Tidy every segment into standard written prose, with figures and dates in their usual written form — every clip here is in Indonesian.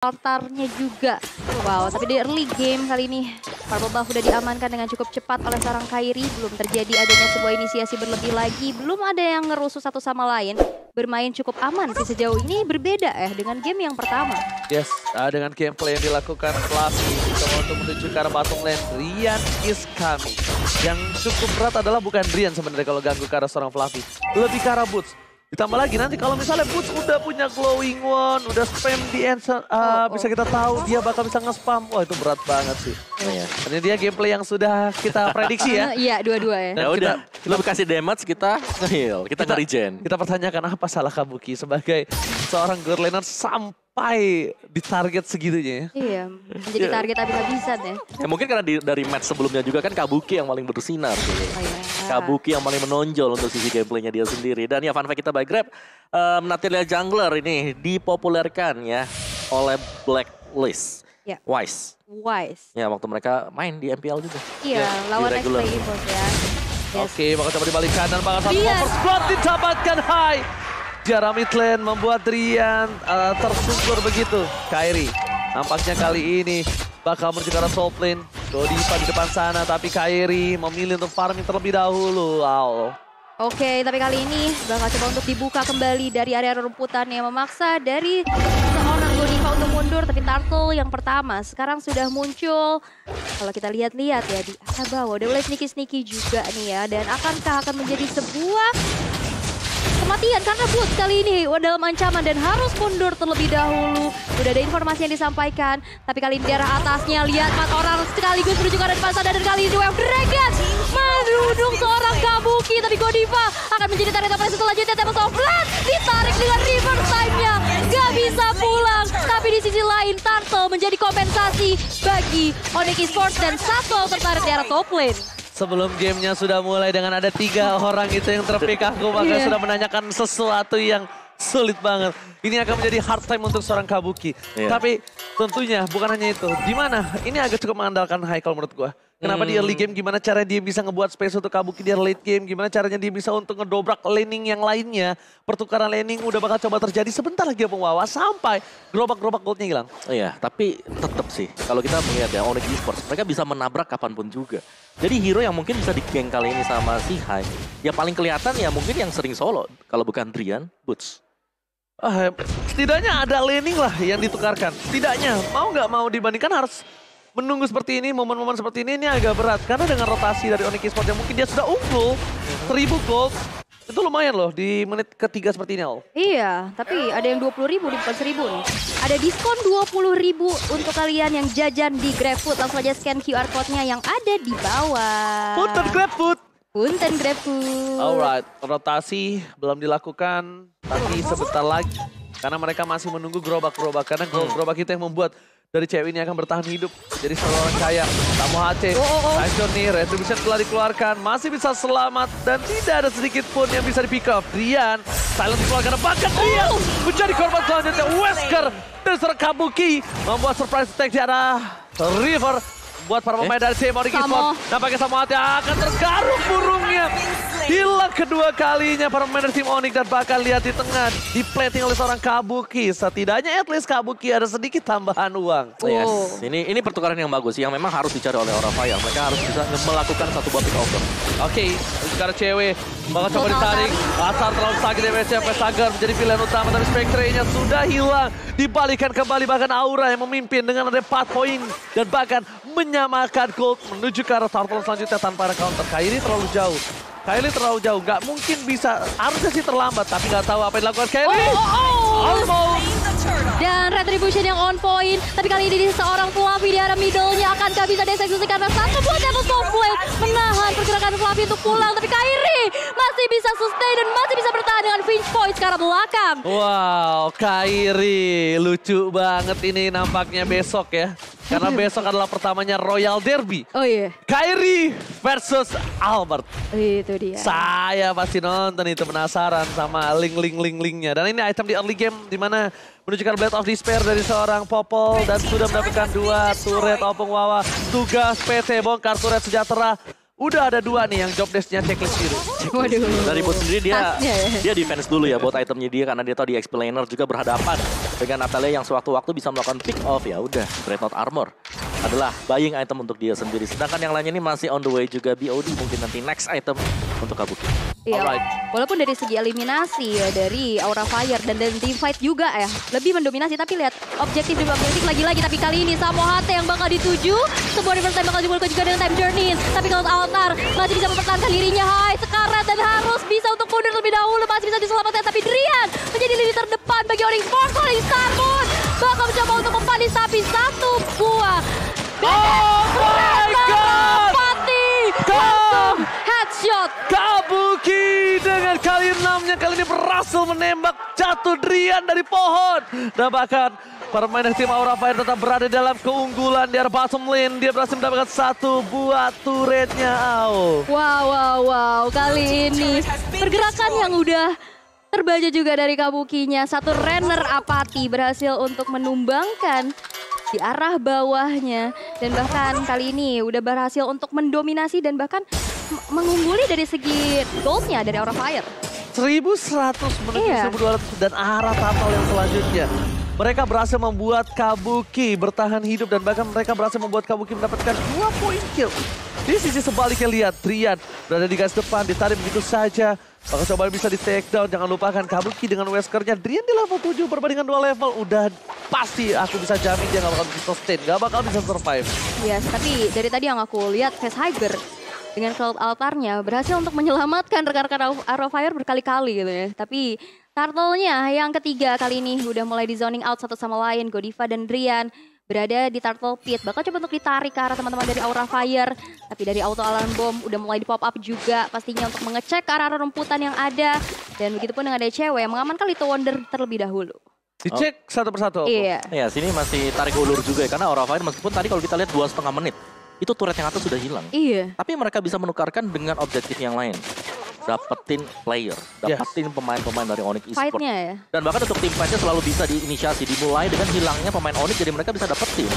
altarnya juga. Wow, tapi di early game kali ini Purple Buff udah diamankan dengan cukup cepat oleh seorang Kairi. Belum terjadi adanya sebuah inisiasi berlebih lagi. Belum ada yang ngerusuh satu sama lain. Bermain cukup aman sih sejauh ini, berbeda dengan game yang pertama. Yes, dengan gameplay yang dilakukan Fluffy coba untuk menuju ke arah bottom lane. Rian is coming. Yang cukup berat adalah bukan Rian sebenarnya kalau ganggu ke arah seorang Fluffy. Lebih ke arah Boots. Ditambah lagi nanti kalau misalnya Boots udah punya glowing one, udah spam di answer, bisa kita tahu dia bakal bisa nge-spam. Wah itu berat banget sih. Ini dia gameplay yang sudah kita prediksi ya. Iya, dua-dua ya. Ya udah, lu kasih damage kita nge-heal, kita nge-regen. Kita pertanyakan apa salah Kabuki sebagai seorang god laner sampai di target segitunya ya. Iya, menjadi target habis-habisan ya. Ya mungkin karena dari match sebelumnya juga kan Kabuki yang paling bersinar gitu. Kabuki yang paling menonjol untuk sisi gameplaynya dia sendiri. Dan ya fun fact kita by Grab, Natalia Jungler ini dipopulerkan ya oleh Blacklist. Ya. Wise. Ya waktu mereka main di MPL juga. Iya, lawan di X-Play Impulse ya. Yes. Oke, bakal coba dibalik kanan, bakal satu oversplot didapatkan high. Jarak mid lane membuat Rian tersungkur begitu. Kairi nampaknya kali ini bakal menuju ke arah top lane. Godiva di depan sana, tapi Kairi memilih untuk farming terlebih dahulu. Wow. Oke, tapi kali ini bakal coba untuk dibuka kembali dari area rumputan yang memaksa dari seorang Godiva untuk mundur. Tapi Turtle yang pertama sekarang sudah muncul. Kalau kita lihat-lihat ya di arah bawah, udah mulai sneaky-sneaky juga nih ya. Dan akankah akan menjadi sebuah kematian karena Boots kali ini dalam ancaman dan harus mundur terlebih dahulu. Udah ada informasi yang disampaikan, tapi kali ini di arah atasnya lihat 4 orang sekaligus menuju ke arah depan sana dan kali ini Wave Dragon menudung seorang Kabuki, tapi Godiva akan menjadi target operasi selanjutnya. Tempest of Blood ditarik dengan reverse time-nya, gak bisa pulang. Tapi di sisi lain Turtle menjadi kompensasi bagi Onyx Esports dan satu tertarik di arah top lane. Sebelum gamenya sudah mulai dengan ada 3 orang itu yang terpick, aku bahkan sudah menanyakan sesuatu yang sulit banget. Ini akan menjadi hard time untuk seorang Kabuki. Tapi tentunya bukan hanya itu. Dimana ini agak cukup mengandalkan Haikal menurut gua. Kenapa di early game, gimana cara dia bisa ngebuat space untuk Kabuki di late game, gimana caranya dia bisa untuk ngedobrak laning yang lainnya. Pertukaran laning udah bakal coba terjadi sebentar lagi ya Pengwawa, sampai gerobak-gerobak goldnya hilang. Iya, tapi tetap sih kalau kita melihat ya Onyx Esports, mereka bisa menabrak kapanpun juga. Jadi hero yang mungkin bisa di-gank kali ini sama si Hai, ya paling kelihatan ya mungkin yang sering solo, kalau bukan Rian, Boots. Setidaknya ada laning lah yang ditukarkan. Setidaknya mau nggak mau dibandingkan harus menunggu seperti ini, momen-momen seperti ini agak berat. Karena dengan rotasi dari Onyx Esports yang mungkin dia sudah unggul, 1000 gold. Itu lumayan loh di menit ketiga seperti ini, Al. Iya, tapi ada yang 20.000 di bukan 1.000 nih. Ada diskon 20.000 untuk kalian yang jajan di GrabFood. Langsung aja scan QR code-nya yang ada di bawah. Punten GrabFood. Punten GrabFood. Alright, rotasi belum dilakukan, tapi sebentar lagi. Karena mereka masih menunggu gerobak-gerobak. Karena gerobak itu yang membuat dari cewek ini akan bertahan hidup. Jadi seorang kaya, Tamu HC, Tyson nih, Retribution telah dikeluarkan. Masih bisa selamat dan tidak ada sedikit pun yang bisa di-pick up. Rian, silent dikeluarkan, bahkan Rian menjadi korban selanjutnya. Wesker dan seorang Kabuki membuat surprise attack di arah River. Buat para pemain dari tim Onyx Esports. Nampaknya Samoa akan tergaruk burungnya. Hilang kedua kalinya para pemain dari tim Onyx dan bahkan lihat di tengah diplating oleh seorang Kabuki. Setidaknya at least Kabuki ada sedikit tambahan uang. Yes, ini pertukaran yang bagus yang memang harus dicari oleh orang Fire. Mereka harus bisa melakukan satu buah pick over. Oke, sekarang cewek bakal coba ditarik. Asar terlalu sakit DPC sampai Sagar menjadi pilihan utama, tapi Spectre-nya sudah hilang. Dibalikan kembali bahkan Aura yang memimpin dengan ada 4 poin dan bahkan menyamakan gold menuju ke arah Turtle selanjutnya tanpa ada counter. Kairi terlalu jauh. Kairi terlalu jauh, nggak mungkin bisa, harusnya sih terlambat, tapi nggak tahu apa yang dilakukan Kairi. Almost. Dan Retribution yang on point, tapi kali ini seorang Fluffy di arah middle-nya akankah bisa dieksekusi karena satu buah Tempest of Blade menahan pergerakan Fluffy untuk pulang, tapi Kairi masih bisa sustain dan masih bisa bertahan dengan Finch Point ke arah belakang. Wow, Kairi lucu banget ini nampaknya besok ya. Karena besok adalah pertamanya Royal Derby. Oh iya. Kairi versus Albert. Itu dia. Saya pasti nonton itu, penasaran sama link-nya. Dan ini item di early game dimana menunjukkan Blade of Despair dari seorang Popol dan sudah mendapatkan 2 turret Opung Wawa. Tugas PT bongkar turret sejahtera. Udah ada 2 nih yang job desk-nya checklist biru. Waduh. Dari bot sendiri dia defense dulu ya buat itemnya dia karena dia tahu di explainer juga berhadapan Dengan Natalia yang sewaktu-waktu bisa melakukan pick off, ya udah Dreadnought Armor adalah buying item untuk dia sendiri. Sedangkan yang lainnya ini masih on the way juga. BOD mungkin nanti next item untuk Kabuki. Iya, Alright. walaupun dari segi eliminasi ya dari Aura Fire dan dari team fight juga ya lebih mendominasi, tapi lihat objektif demi objektif lagi-lagi. Tapi kali ini Samo Hate yang bakal dituju, sebuah reverse time bakal dimulai juga dengan time journey. Tapi kalau Altar masih bisa mempertahankan dirinya, hai sekarat dan harus bisa untuk mundur lebih dahulu, masih bisa diselamatkan. Tapi Drian menjadi lini terdepan bagi Onyx Force. Onyx Star Moon bakal mencoba untuk mempanis, tapi satu buah Oh my God! Pati langsung headshot. Kabuki dengan kali 6-nya kali ini berhasil menembak jatuh Drian dari pohon. Dan bahkan permainan tim Aura Fire tetap berada dalam keunggulan di area bottom lane. Dia berhasil mendapatkan satu buah turretnya. Wow. Kali ini pergerakan yang udah terbaca juga dari Kabukinya. Satu runner apati berhasil untuk menumbangkan di arah bawahnya. Dan bahkan kali ini udah berhasil untuk mendominasi dan bahkan mengungguli dari segi goldnya dari Aura Fire. 1100 menuju 1200 dan arah total yang selanjutnya. Mereka berhasil membuat Kabuki bertahan hidup dan bahkan mereka berhasil membuat Kabuki mendapatkan 2 poin kill. Di sisi sebaliknya lihat Drian berada di garis depan, ditarik begitu saja. Maka coba bisa di take down, jangan lupakan Kabuki dengan Weskernya. Drian di level 7 perbandingan 2 level. Udah pasti aku bisa jamin dia gak bakal bisa sustain, gak bakal bisa survive. Yes, tapi dari tadi yang aku lihat Facehugger dengan Cloud Altarnya berhasil untuk menyelamatkan rekan-rekan Aura Fire berkali-kali gitu ya. Tapi Turtle-nya yang ketiga kali ini udah mulai di zoning out satu sama lain. Godiva dan Drian berada di Turtle Pit. Bakal coba untuk ditarik ke arah teman-teman dari Aura Fire. Tapi dari auto alarm bomb udah mulai di pop up juga. Pastinya untuk mengecek ke arah rumputan yang ada. Dan begitupun dengan ada cewek yang mengamankan Little Wonder terlebih dahulu. Dicek satu persatu. Iya. Ya, sini masih tarik ulur juga ya. Karena Aura Fire meskipun tadi kalau kita lihat 2,5 menit. Itu turret yang atas sudah hilang. Iya. Tapi mereka bisa menukarkan dengan objektif yang lain. Dapetin player, dapetin pemain-pemain dari Onyx Esports. Fight-nya ya. Dan bahkan untuk tim fightnya selalu bisa diinisiasi, dimulai dengan hilangnya pemain Onyx, jadi mereka bisa dapetin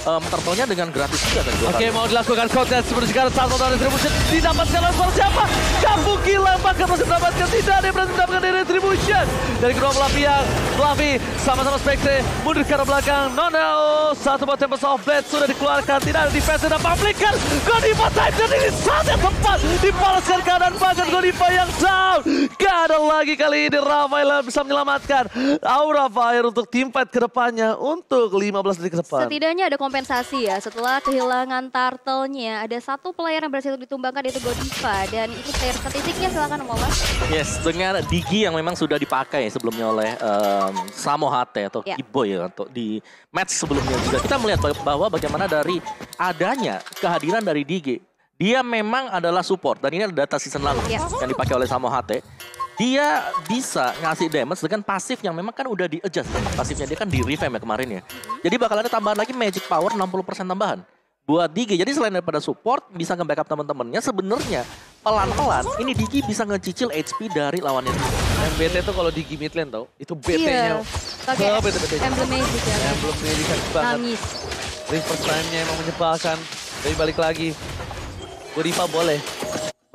turtle-nya dengan gratis juga. Oke, mau dilakukan kontes seperti sekarang Turtle dari Retribution didapatkan oleh siapa? Kabuki lembaga masih mendapatkan, tidak ada yang berhasil mendapatkan dari Retribution. Dari kedua belah pihak, Fluffy sama-sama Spectre mundur ke arah belakang. No, satu buat Tempest of Blade sudah dikeluarkan, tidak ada defense dan publikan. Godiva time dan ini saat yang tepat dibalaskan keadaan bahkan Godiva yang down. Gak ada lagi kali ini Rafael bisa menyelamatkan Aura Fire untuk tim fight ke depannya untuk 15 detik ke depan. Setidaknya ada kompensasi ya setelah kehilangan Turtle-nya. Ada satu player yang berhasil ditumbangkan yaitu Godiva. Dan itu player statistiknya silakan Mola. Yes, dengan Digi yang memang sudah dipakai sebelumnya oleh Samo Hate atau Kiboy ya, untuk di match sebelumnya juga. Kita melihat bahwa bagaimana dari adanya kehadiran dari Digi. Dia memang adalah support dan ini ada data season lalu yang dipakai oleh Samo Hate. Dia bisa ngasih damage dengan pasif yang memang kan udah di-adjust. Pasifnya dia kan di-revamp ya kemarin ya. Jadi bakal ada tambahan lagi magic power 60% tambahan buat Digi. Jadi selain daripada support bisa nge-backup teman-temannya, sebenarnya pelan-pelan ini Digi bisa ngecicil HP dari lawannya. Yang BT tuh kalau Digi mid lane tau, itu BT-nya. Pakai emblem magic ya. Emblem magic banget. Nangis. Reverse time-nya emang menyebalkan. Tapi balik lagi, Godiva boleh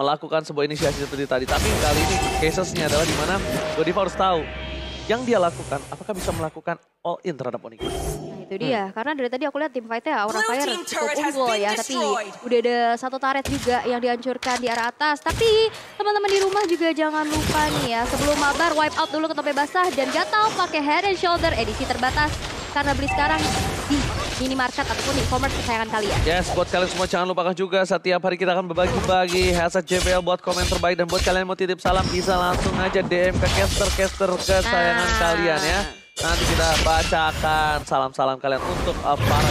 melakukan sebuah inisiasi seperti tadi. Tapi kali ini casesnya adalah dimana Godiva harus tahu yang dia lakukan, apakah bisa melakukan all in terhadap Onyx. Nah itu dia, karena dari tadi aku lihat tim fight-nya Aura Fire cukup unggul ya. Tapi udah ada satu turret juga yang dihancurkan di arah atas. Tapi teman-teman di rumah juga jangan lupa nih ya, sebelum mabar wipe out dulu ke tope basah dan gatal pakai head and shoulder edisi terbatas. Karena beli sekarang di minimarket ataupun e-commerce kesayangan kalian. Yes, buat kalian semua jangan lupakan juga setiap hari kita akan berbagi-bagi hashtag JBL buat komen terbaik. Dan buat kalian yang mau titip salam bisa langsung aja DM ke caster-caster kesayangan kalian ya. Nanti kita bacakan salam-salam kalian untuk para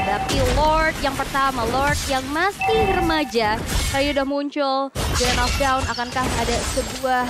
Tapi Lord yang pertama, Lord yang masih remaja, kali udah muncul, Grand of Down, akankah ada sebuah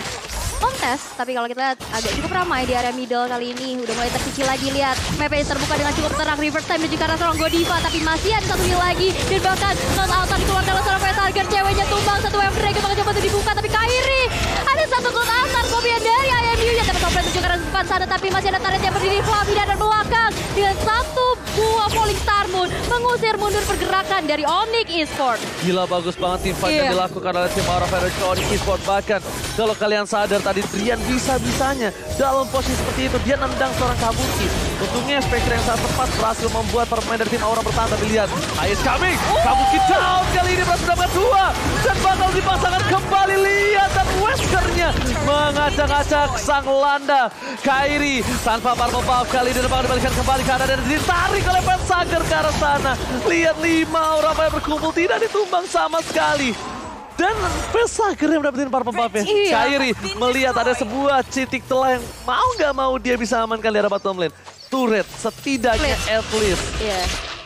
kontes? Tapi kalau kita lihat agak cukup ramai di area middle kali ini. Udah mulai terkecil lagi, lihat map terbuka dengan cukup terang. Reverse time dan juga arah seorang Godiva, tapi masih ada satu heal lagi. Dan bahkan Not Altar dikeluarkan oleh seorang Facehugger, ceweknya tumbang. Satu wave break bakal coba untuk dibuka, tapi Kairi ada satu Not Altar, kopian dari IMU yang dapat komplain juga arah depan sana. Tapi masih ada target yang berdiri Fluffy dan belakang dengan satu buah Falling Star Moon. namun mengusir mundur pergerakan dari Onyx Esports. Gila bagus banget tim fight yang dilakukan oleh tim Aura Fire ke Onyx Esports. Bahkan kalau kalian sadar tadi Drian bisa-bisanya dalam posisi seperti itu dia nendang seorang Kabuki. Untungnya Spectre yang sangat tepat berhasil membuat para pemain dari tim Aura bertahan. Tapi lihat, Ice coming, Kabuki down kali ini berhasil dapat 2 dan bakal dipasangkan kembali. Lihat dan Weskernya mengacak-acak sang Landa. Kairi tanpa purple buff kali ini bakal dibalikan kembali ke arah dan ditarik oleh Pet Sager ke arah sana. Lihat 5 Aura Fire berkumpul tidak ditumbang sama sekali. Dan Pesager yang mendapatkan purple buff-nya. Kairi melihat ada sebuah titik telah yang mau nggak mau dia bisa amankan di arah bottom lane. Turret setidaknya at least.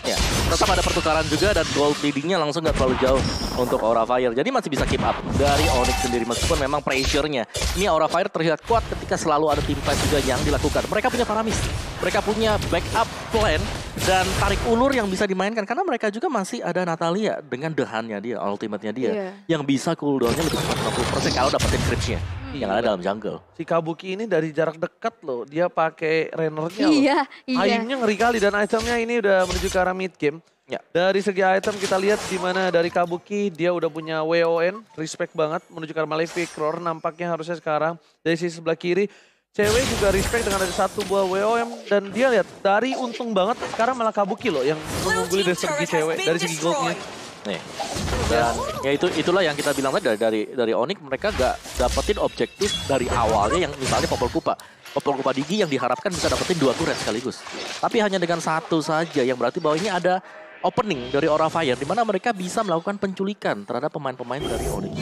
Ya, tetap ada pertukaran juga dan gold leadingnya langsung nggak terlalu jauh untuk Aura Fire. Jadi masih bisa keep up dari Onyx sendiri meskipun memang pressure-nya. Ini Aura Fire terlihat kuat ketika selalu ada team fight juga yang dilakukan. Mereka punya Paramis, mereka punya backup plan dan tarik ulur yang bisa dimainkan. Karena mereka juga masih ada Natalia dengan dehannya dia, ultimate-nya dia. Yang bisa cooldown-nya lebih cepat 60% kalau dapetin creeps-nya. Yang ada dalam jungle. Si Kabuki ini dari jarak dekat loh, dia pakai Renner-nya loh. Iya. Aimnya ngeri kali dan itemnya ini udah menuju ke arah mid game. Ya. Dari segi item kita lihat di mana dari Kabuki dia udah punya WON, respect banget menuju ke arah Malefic Roar nampaknya harusnya sekarang. Dari sisi sebelah kiri, cewek juga respect dengan ada 1 buah WOM dan dia lihat dari untung banget sekarang malah Kabuki loh yang mengungguli dari segi cewek, dari segi goldnya. Nih. Dan ya itulah yang kita bilang tadi dari Onyx mereka gak dapetin objektif dari awalnya yang misalnya Popol Kupa Digi yang diharapkan bisa dapetin 2 turret sekaligus. Tapi hanya dengan 1 saja yang berarti bahwa ini ada opening dari Aura Fire di mana mereka bisa melakukan penculikan terhadap pemain-pemain dari Onyx.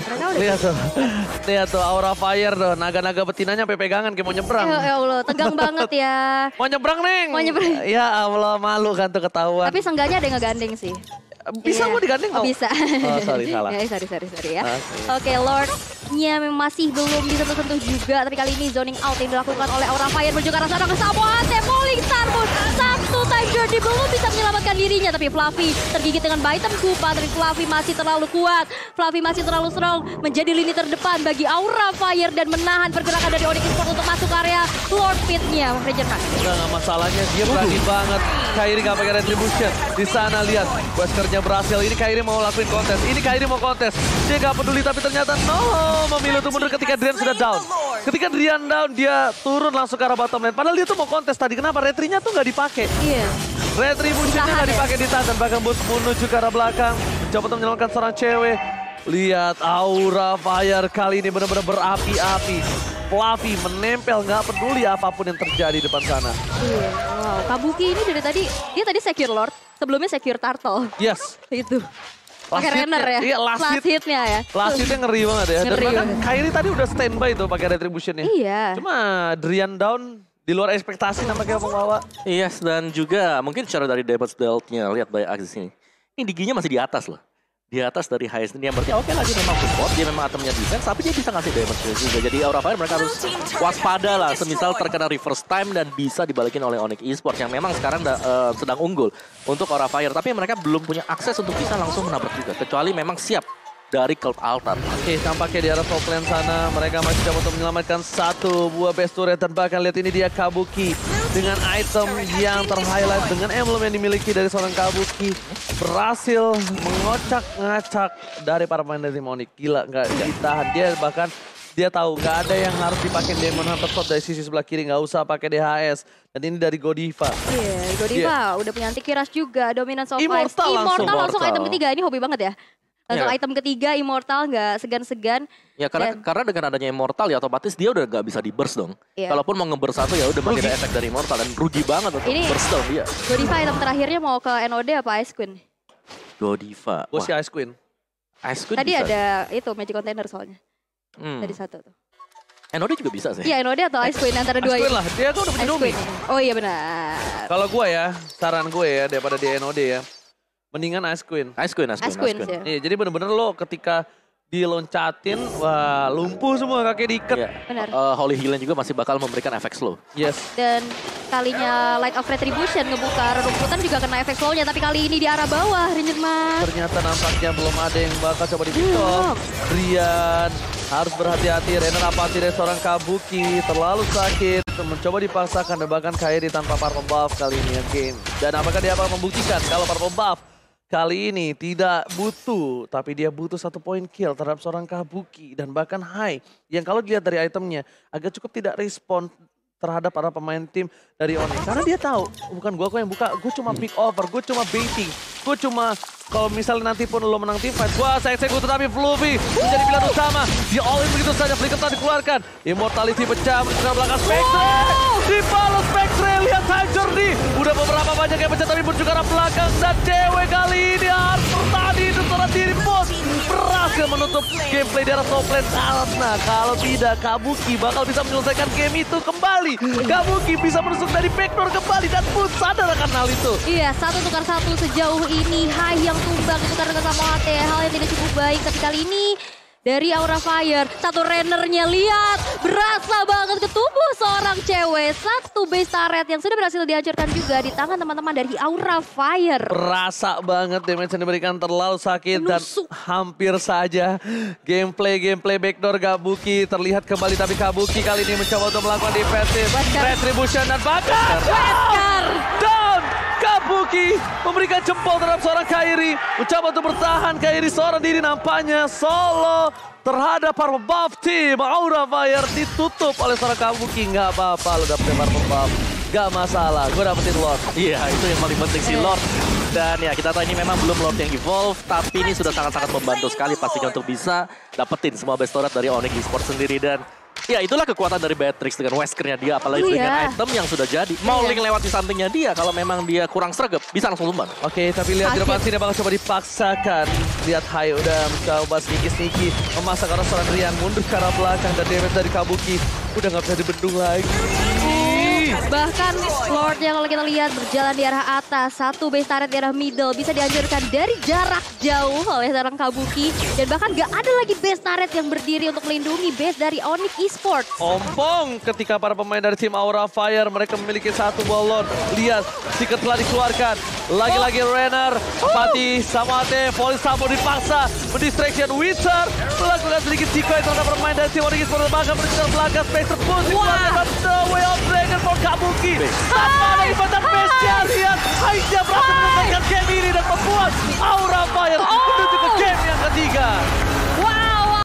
Lihat tuh Aura Fire tuh, naga-naga betinanya sampai pegangan kayak mau nyebrang. Ya Allah, tegang banget ya. Mau nyebrang, Neng. Mau nyebrang. Ya Allah, malu kan tuh ketahuan. Tapi seenggaknya ada yang ngegandeng sih. Bisa mau digandeng mau? Bisa. Oh sorry, salah. Sorry ya. Oke, Lord-nya masih belum disentuh-sentuh juga. Tapi kali ini zoning out yang dilakukan oleh Aura Fire menuju ke arah sana ke Samoate. Falling Star Moon. 1 time journey belum bisa menyelamatkan dirinya. Tapi Fluffy tergigit dengan Baitem Kupa. Tapi Fluffy masih terlalu kuat. Fluffy masih terlalu strong. Menjadi lini terdepan bagi Aura Fire. Dan menahan pergerakan dari Onyx Esports untuk masuk area Lord Pit-nya. Regenerat. Nggak masalahnya, dia berani banget. Kairi nggak pakai retribution. Di sana lihat, Weskernya berhasil. Ini Kairi mau lakuin kontes. Ini Kairi mau kontes. Dia nggak peduli tapi ternyata memilih untuk mundur ketika Drian sudah down. Ketika Drian down, dia turun langsung ke arah bottom lane. Padahal dia tuh mau kontes tadi. Kenapa? Retrinya tuh nggak dipakai. Iya. Retributionnya nggak dipakai di tahan. Bahkan boost menuju ke arah belakang. Mencoba untuk menyelamatkan seorang cewek. Lihat Aura Fire kali ini benar-benar berapi-api. Fluffy menempel, nggak peduli apapun yang terjadi di depan sana. Iya, wow. Kabuki ini dari tadi, dia tadi secure Lord, sebelumnya secure Turtle. Yes. Itu. Pakai Renner ya? Iya, last hit-nya ya. Last hitnya ngeri banget ya. Dan Ngeri bahkan banget. Kairi tadi udah standby tuh pakai retributionnya. Iya. Cuma Drian down di luar ekspektasi nampaknya pembawa. Yes, dan juga mungkin secara dari damage dealt-nya lihat by Axis ini. Ini Diginya masih di atas loh. Di atas dari highest ini yang berarti oke lah dia memang support, dia memang itemnya defense, tapi dia bisa ngasih damage juga. Jadi Aura Fire mereka harus waspada lah semisal terkena reverse time dan bisa dibalikin oleh Onyx Esports yang memang sekarang sedang unggul untuk Aura Fire. Tapi mereka belum punya akses untuk bisa langsung menabrak juga, kecuali memang siap dari Cult Altar. Oke, tampaknya di arah top lane sana mereka masih coba untuk menyelamatkan 1 buah best turret dan bahkan lihat ini dia Kabuki dengan item yang terhighlight dengan emblem yang dimiliki dari seorang Kabuki berhasil mengocak-ngacak dari para pemain dari Onyx. Gila, nggak ditahan dia, bahkan dia tahu nggak ada yang harus dipakai Demon Hunter Sword dari sisi sebelah kiri, nggak usah pakai DHS. Dan ini dari Godiva. Iya, Godiva udah punya anti-kiras juga, Dominance of Ice. Immortal langsung item ketiga, ini hobi banget ya. Langsung Ya. item ketiga Immortal nggak segan-segan. Ya karena dengan adanya Immortal ya otomatis dia udah gak bisa di burst dong. Iya. Kalaupun mau nge-burst 1 ya udah berarti ada efek dari Immortal dan rugi banget untuk Ini- burst dong dia. Godiva item terakhirnya mau ke NOD apa Ice Queen? Godiva. Gue si Wah, Ice Queen. Ice Queen Tadi bisa. ada itu Magic Container soalnya. Tadi 1 tuh. NOD juga bisa sih. Iya NOD atau Ice Queen antara Ice dua Queen ini. lah, dia kan udah punya Ice Domi. Queen. Oh iya benar. Kalau gue ya, saran gue ya daripada di NOD ya, mendingan Ice Queen. Ice Queen. Ice Queen sih. Iya, jadi bener-bener lo ketika diloncatin, wah lumpuh semua kaki diikat. Iya. Benar. Holy Healing juga masih bakal memberikan efek slow. Yes. Dan kalinya Light of Retribution ngebuka rerumputan juga kena efek slownya. Tapi kali ini di arah bawah Ranger Mas. Ternyata nampaknya belum ada yang bakal coba di pick up. Drian Harus berhati-hati, Renner apati dari seorang Kabuki. Terlalu sakit, mencoba dipaksakan dan bahkan Kairi tanpa purple buff kali ini again. Dan apakah dia akan membuktikan kalau purple buff kali ini tidak butuh, tapi dia butuh 1 point kill terhadap seorang Kabuki. Dan bahkan Hai, yang kalau dilihat dari itemnya agak cukup tidak respon terhadap para pemain tim dari Onyx. Karena dia tahu, bukan gua kok yang buka, gue cuma pick over, gue cuma baiting. Gue cuma, kalau misalnya nanti pun lo menang tim fight, gua saya eksekusi tapi Fluffy menjadi pilihan utama. Dia all in begitu saja, flicker telah dikeluarkan. Immortality pecah, menuju belakang Spectre. Dibalas Spectre, lihat hancur nih. Udah beberapa banyak yang pecah tapi pun juga arah belakang. Dan cewek kali ini harus bertahan hidup seorang diri bos. Berhasil menutup gameplay di arah top lane. Karena kalau tidak, Kabuki bakal bisa menyelesaikan game itu kembali. Kabuki bisa menusuk dari backdoor kembali dan pun sadar akan hal itu. Iya, 1 tukar 1 sejauh ini. Hai yang tumbang itu karena Samoate. Hal yang tidak cukup baik. Tapi kali ini dari Aura Fire, 1 Rennernya lihat. Berasa banget ke tubuh seorang cewek. 1 base turret yang sudah berhasil dihancurkan juga di tangan teman-teman dari Aura Fire. Berasa banget damage yang diberikan terlalu sakit dan hampir saja gameplay backdoor Kabuki terlihat kembali. Tapi Kabuki kali ini mencoba untuk melakukan defensive retribution dan bahkan down. Kabuki memberikan jempol terhadap seorang Kairi. Mencoba untuk bertahan, Kairi seorang diri nampaknya solo terhadap purple buff tim. Aura Fire ditutup oleh seorang Kabuki. Nggak apa-apa lo dapetin purple buff. Nggak masalah, gue dapetin Lord. Iya, itu yang paling penting si Lord. Dan ya kita tahu ini memang belum Lord yang evolve, tapi ini sudah sangat-sangat membantu sekali pastinya untuk bisa dapetin semua best turret dari Onyx Esports sendiri. Dan ya itulah kekuatan dari Beatrix dengan Weskernya dia, apalagi dengan item yang sudah jadi. Mau link lewat di sampingnya dia, kalau memang dia kurang sregep, bisa langsung tumbang. Oke, tapi lihat di depan sini bakal coba dipaksakan. Lihat Hai udah mencoba sneaky memasak arah seorang Rian mundur ke arah belakang dan damage dari Kabuki udah nggak bisa dibendung lagi. Bahkan Lord yang kalau kita lihat berjalan di arah atas, 1 base turret di arah middle bisa dihancurkan dari jarak jauh oleh seorang Kabuki. Dan bahkan gak ada lagi base turret yang berdiri untuk melindungi base dari Onyx Esports. Ompong ketika para pemain dari tim Aura Fire mereka memiliki 1 ballon. Lihat, Seeker telah dikeluarkan. Lagi-lagi Renner, Pati, Samoate, Volley Sambo dipaksa. Mendistraction Wizard melakukan sedikit decoy terhadap pemain dari tim Onyx Esports. Bahkan bergerak belakang, Spectre pun dikeluarkan. The Way of Dragon for Kabuki. Tanpa ada ibadah base-nya, lihat. Hai-nya berapa